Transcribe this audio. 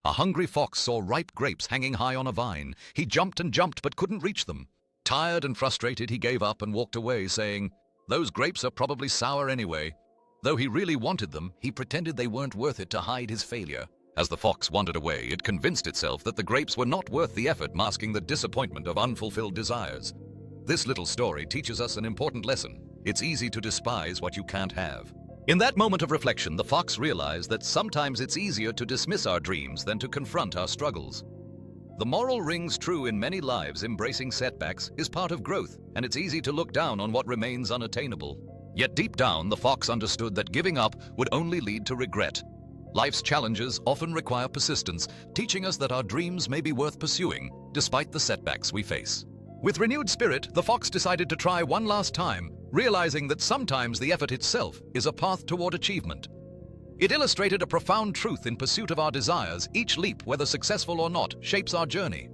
A hungry fox saw ripe grapes hanging high on a vine. He jumped and jumped but couldn't reach them. Tired and frustrated, he gave up and walked away, saying, "Those grapes are probably sour anyway." Though he really wanted them, he pretended they weren't worth it to hide his failure. As the fox wandered away, it convinced itself that the grapes were not worth the effort, masking the disappointment of unfulfilled desires. This little story teaches us an important lesson. It's easy to despise what you can't have. In that moment of reflection, the fox realized that sometimes it's easier to dismiss our dreams than to confront our struggles. The moral rings true in many lives. Embracing setbacks is part of growth, and it's easy to look down on what remains unattainable. Yet deep down, the fox understood that giving up would only lead to regret. Life's challenges often require persistence, teaching us that our dreams may be worth pursuing, despite the setbacks we face. With renewed spirit, the fox decided to try one last time, realizing that sometimes the effort itself is a path toward achievement. It illustrated a profound truth in pursuit of our desires. Each leap, whether successful or not, shapes our journey.